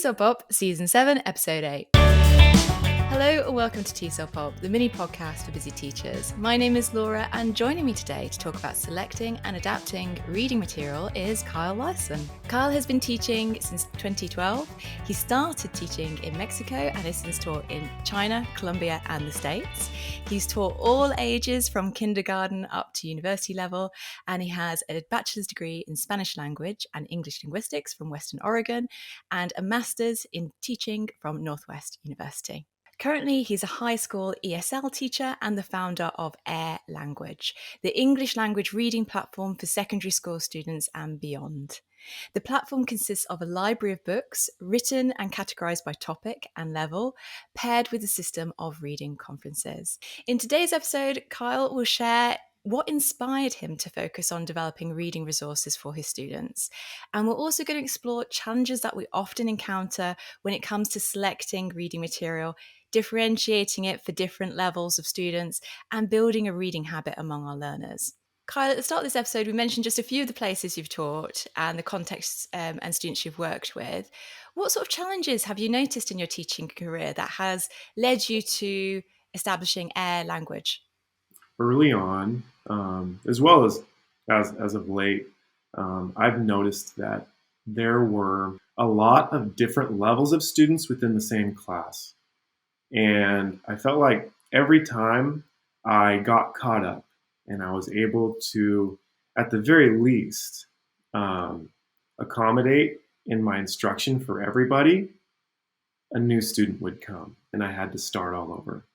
T-Cell Pop, Season 7, Episode 8. Hello and welcome to T-Cell Pop, the mini podcast for busy teachers. My name is Laura, and joining me today to talk about selecting and adapting reading material is Kyle Larson. Kyle has been teaching since 2012. He started teaching in Mexico and has since taught in China, Colombia and the States. He's taught all ages from kindergarten up to university level, and he has a bachelor's degree in Spanish language and English linguistics from Western Oregon and a master's in teaching from Northwest University. Currently, he's a high school ESL teacher and the founder of Air Language, the English language reading platform for secondary school students and beyond. The platform consists of a library of books written and categorized by topic and level, paired with a system of reading conferences. In today's episode, Kyle will share what inspired him to focus on developing reading resources for his students. And we're also going to explore challenges that we often encounter when it comes to selecting reading material, differentiating it for different levels of students, and building a reading habit among our learners. Kyle, at the start of this episode, we mentioned just a few of the places you've taught and the contexts and students you've worked with. What sort of challenges have you noticed in your teaching career that has led you to establishing Air Language? Early on, as well as of late, I've noticed that there were a lot of different levels of students within the same class. And I felt like every time I got caught up and I was able to, at the very least, accommodate in my instruction for everybody, a new student would come and I had to start all over.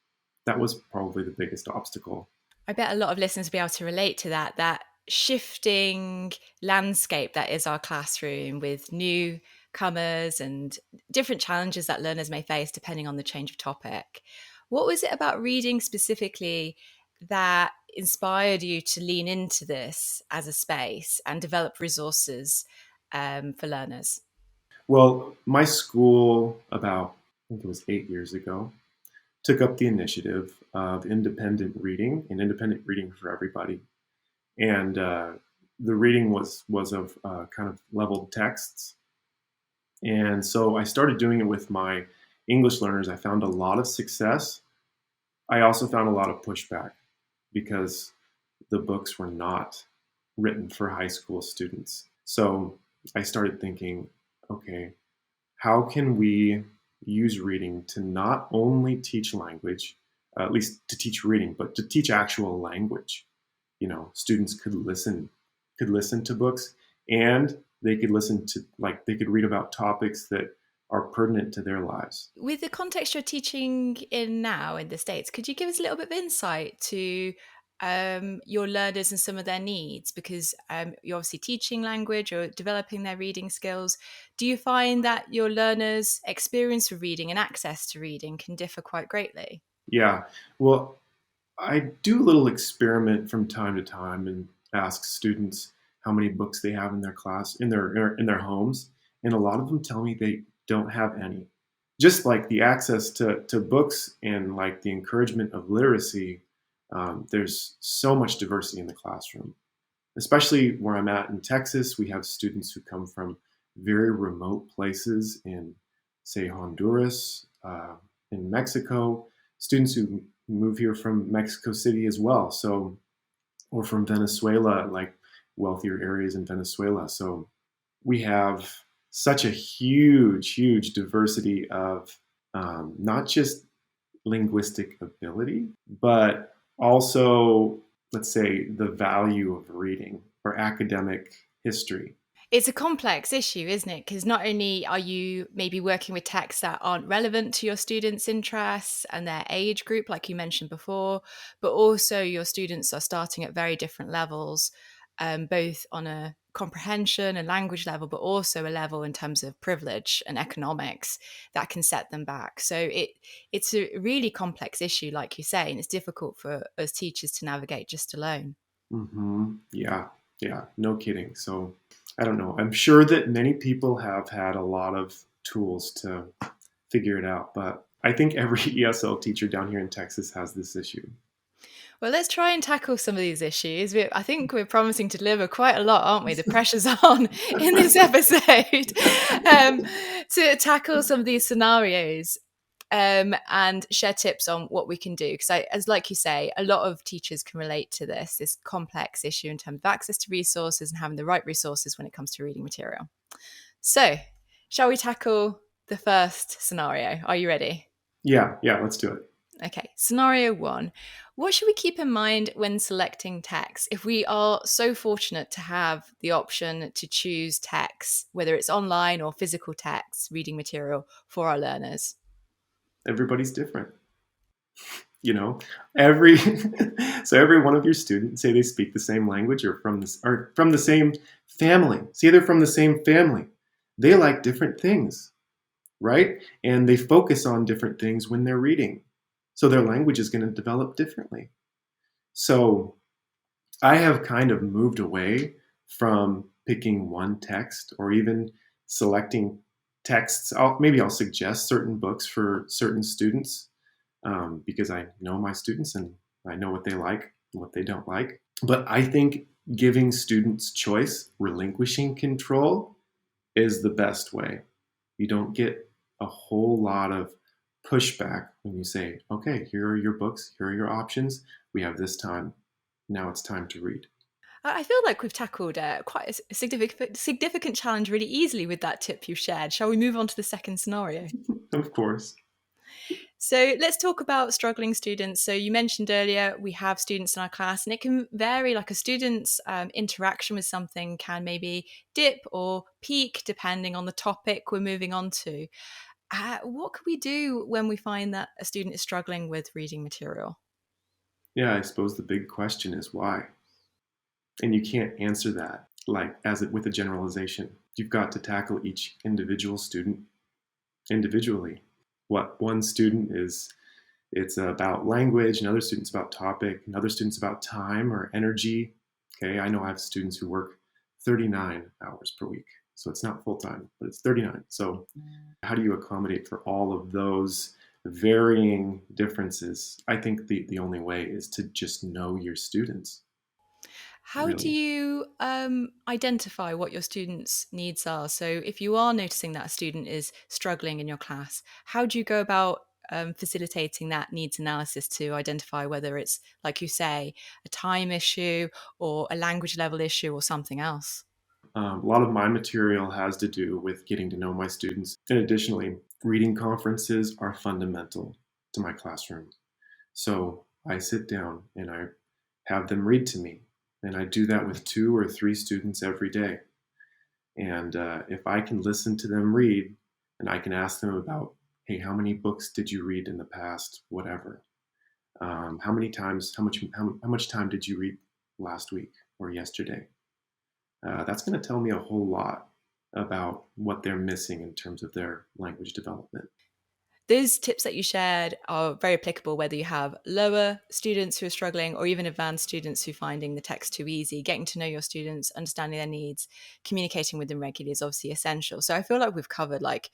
That was probably the biggest obstacle. I bet a lot of listeners will be able to relate to that shifting landscape that is our classroom with newcomers and different challenges that learners may face depending on the change of topic. What was it about reading specifically that inspired you to lean into this as a space and develop resources for learners? Well, my school, about, I think it was 8 years ago, took up the initiative of independent reading and independent reading for everybody. And the reading was of kind of leveled texts. And so I started doing it with my English learners. I found a lot of success. I also found a lot of pushback because the books were not written for high school students. So I started thinking, okay, how can we use reading to not only teach language, at least to teach reading, but to teach actual language? You know, students could listen to books, and they could listen to, like, they could read about topics that are pertinent to their lives. With the context you're teaching in now in the States, could you give us a little bit of insight to your learners and some of their needs? Because you're obviously teaching language or developing their reading skills. Do you find that your learners' experience with reading and access to reading can differ quite greatly? Yeah, well, I do a little experiment from time to time and ask students how many books they have in their class, in their homes, and a lot of them tell me they don't have any. Just like the access to books and like the encouragement of literacy, there's so much diversity in the classroom. Especially where I'm at in Texas, we have students who come from very remote places in, say, Honduras, in Mexico, students who move here from Mexico City as well. So, or from Venezuela, like wealthier areas in Venezuela. So we have such a huge diversity of not just linguistic ability, but also, let's say, the value of reading or academic history. It's a complex issue, isn't it? Because not only are you maybe working with texts that aren't relevant to your students' interests and their age group, like you mentioned before, but also your students are starting at very different levels, both on a comprehension and language level, but also a level in terms of privilege and economics that can set them back. So it's a really complex issue, like you say, and it's difficult for us teachers to navigate just alone. Mm-hmm. Yeah, no kidding. So I don't know. I'm sure that many people have had a lot of tools to figure it out, but I think every ESL teacher down here in Texas has this issue. Well, let's try and tackle some of these issues. I think we're promising to deliver quite a lot, aren't we? The pressure's on in this episode um, to tackle some of these scenarios and share tips on what we can do. Because, as like you say, a lot of teachers can relate to this complex issue in terms of access to resources and having the right resources when it comes to reading material. So, shall we tackle the first scenario? Are you ready? Yeah, let's do it. Okay, scenario one. What should we keep in mind when selecting text? If we are so fortunate to have the option to choose text, whether it's online or physical text, reading material for our learners. Everybody's different. Every so every one of your students, say they speak the same language or from the same family. Say they're from the same family. They like different things, right? And they focus on different things when they're reading. So their language is going to develop differently. So I have kind of moved away from picking one text or even selecting texts. Maybe I'll suggest certain books for certain students because I know my students and I know what they like and what they don't like. But I think giving students choice, relinquishing control, is the best way. You don't get a whole lot of pushback when you say, okay, here are your books, here are your options. We have this time. Now it's time to read. I feel like we've tackled quite a significant challenge really easily with that tip you shared. Shall we move on to the second scenario? Of course. So let's talk about struggling students. So you mentioned earlier we have students in our class and it can vary, like a student's interaction with something can maybe dip or peak depending on the topic we're moving on to. What can we do when we find that a student is struggling with reading material? Yeah, I suppose the big question is why. And you can't answer that with a generalization. You've got to tackle each individual student individually. What one student is, it's about language, another student's about topic, another student's about time or energy. Okay, I know I have students who work 39 hours per week. So it's not full time, but it's 39. So how do you accommodate for all of those varying differences? I think the only way is to just know your students. How do Really. you identify what your students' needs are? So, if you are noticing that a student is struggling in your class, how do you go about facilitating that needs analysis to identify whether it's, like you say, a time issue or a language level issue or something else? A lot of my material has to do with getting to know my students. And additionally, reading conferences are fundamental to my classroom. So I sit down and I have them read to me. And I do that with 2 or 3 students every day. And if I can listen to them read and I can ask them about, hey, how many books did you read in the past? Whatever. How many times, how much time did you read last week or yesterday? That's going to tell me a whole lot about what they're missing in terms of their language development. Those tips that you shared are very applicable whether you have lower students who are struggling or even advanced students who are finding the text too easy. Getting to know your students, understanding their needs, communicating with them regularly is obviously essential. So I feel like we've covered like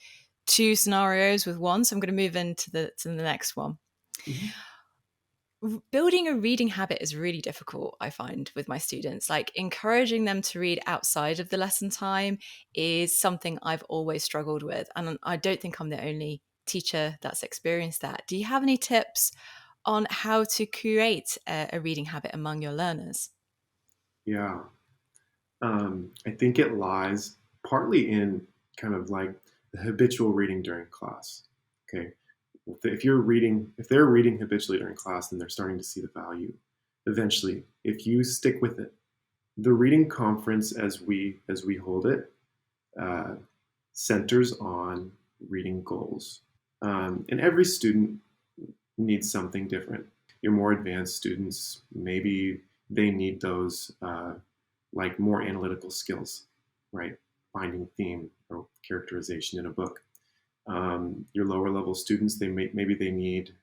2 scenarios with one. So I'm going to move into the next one. Mm-hmm. Building a reading habit is really difficult, I find, with my students. Like encouraging them to read outside of the lesson time is something I've always struggled with. And I don't think I'm the only teacher that's experienced that. Do you have any tips on how to create a reading habit among your learners? Yeah. I think it lies partly in kind of like the habitual reading during class. Okay. If they're reading habitually during class, then they're starting to see the value. Eventually, if you stick with it, the reading conference as we hold it uh, centers on reading goals, and every student needs something different. Your more advanced students, maybe they need those like more analytical skills, right? Finding theme or characterization in a book. Your lower level students, maybe they need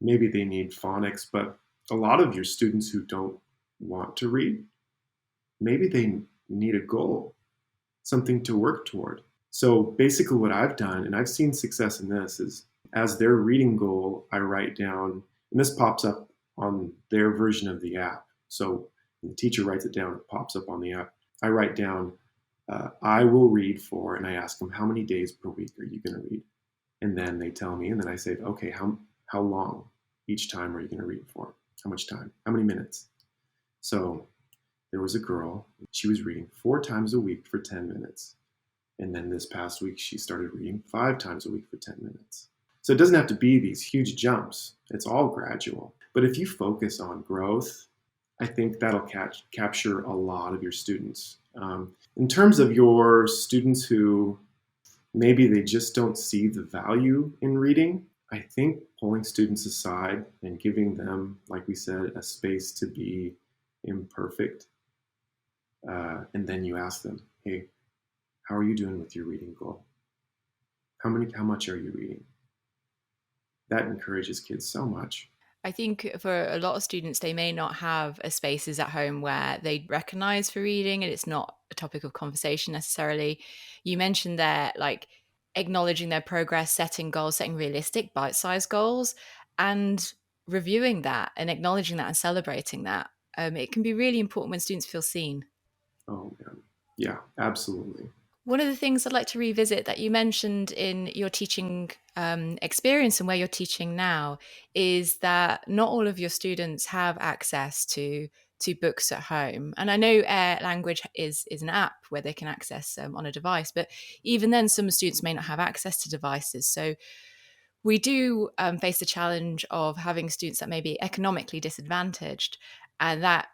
phonics, but a lot of your students who don't want to read, maybe they need a goal, something to work toward. So basically what I've done, and I've seen success in this, is as their reading goal, I write down, and this pops up on their version of the app. So when the teacher writes it down, it pops up on the app. I write down, I will read for, and I ask them, how many days per week are you going to read? And then they tell me, and then I say, okay, how long each time are you going to read for? How much time? How many minutes? So there was a girl, she was reading 4 times a week for 10 minutes. And then this past week, she started reading 5 times a week for 10 minutes. So it doesn't have to be these huge jumps. It's all gradual. But if you focus on growth, I think that'll capture a lot of your students. In terms of your students who maybe they just don't see the value in reading, I think pulling students aside and giving them, like we said, a space to be imperfect. And then you ask them, hey, how are you doing with your reading goal? How much are you reading? That encourages kids so much. I think for a lot of students, they may not have a spaces at home where they recognize for reading and it's not a topic of conversation necessarily. You mentioned there, like acknowledging their progress, setting goals, setting realistic bite-sized goals, and reviewing that and acknowledging that and celebrating that. It can be really important when students feel seen. Oh, man. Yeah, absolutely. One of the things I'd like to revisit that you mentioned in your teaching experience and where you're teaching now is that not all of your students have access to books at home. And I know Air Language is an app where they can access on a device, but even then some students may not have access to devices. So we do face the challenge of having students that may be economically disadvantaged, and that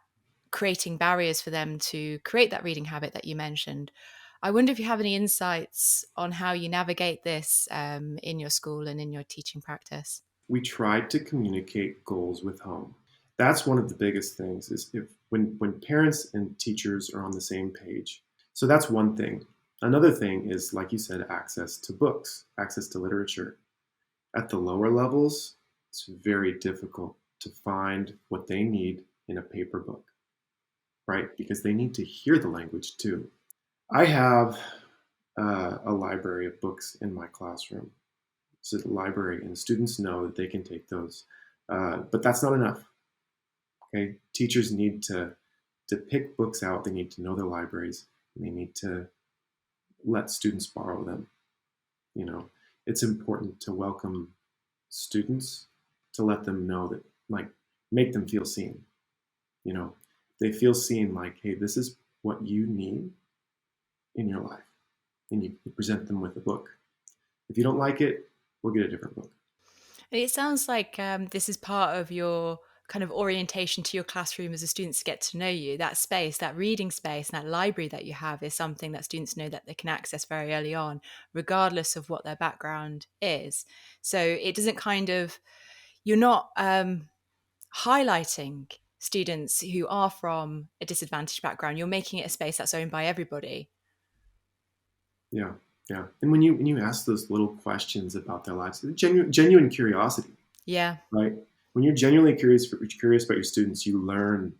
creating barriers for them to create that reading habit that you mentioned. I wonder if you have any insights on how you navigate this in your school and in your teaching practice. We tried to communicate goals with home. That's one of the biggest things is when parents and teachers are on the same page. So that's one thing. Another thing is, like you said, access to books, access to literature. At the lower levels, it's very difficult to find what they need in a paper book, right? Because they need to hear the language too. I have a library of books in my classroom. It's a library, and students know that they can take those. But that's not enough. Okay, teachers need to pick books out. They need to know their libraries, and they need to let students borrow them. You know, it's important to welcome students, to let them know that, like, make them feel seen. You know, they feel seen, like, hey, this is what you need in your life, and you present them with a book. If you don't like it, we'll get a different book. It sounds like this is part of your kind of orientation to your classroom as the students get to know you. That space, that reading space, and that library that you have is something that students know that they can access very early on, regardless of what their background is. So it doesn't you're not highlighting students who are from a disadvantaged background. You're making it a space that's owned by everybody. Yeah, yeah. And when you ask those little questions about their lives, genuine curiosity. Yeah. Right. When you're genuinely curious about your students, you learn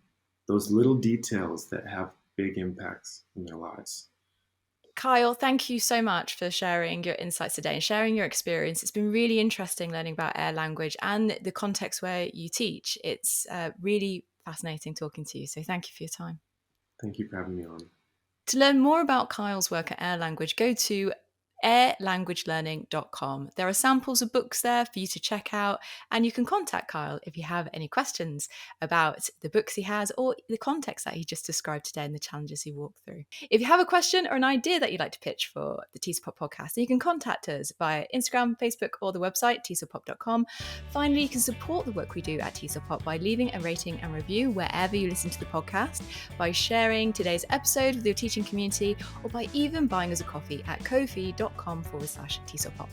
those little details that have big impacts in their lives. Kyle, thank you so much for sharing your insights today and sharing your experience. It's been really interesting learning about Air Language and the context where you teach. It's really fascinating talking to you. So thank you for your time. Thank you for having me on. To learn more about Kyle's work at Air Language, go to airlanguagelearning.com. There are samples of books there for you to check out, and you can contact Kyle if you have any questions about the books he has or the context that he just described today and the challenges he walked through. If you have a question or an idea that you'd like to pitch for the TESOL Pop podcast, then you can contact us via Instagram, Facebook, or the website tesolpop.com. Finally, you can support the work we do at TESOL Pop by leaving a rating and review wherever you listen to the podcast, by sharing today's episode with your teaching community, or by even buying us a coffee at ko-fi.com/TESOL Pop.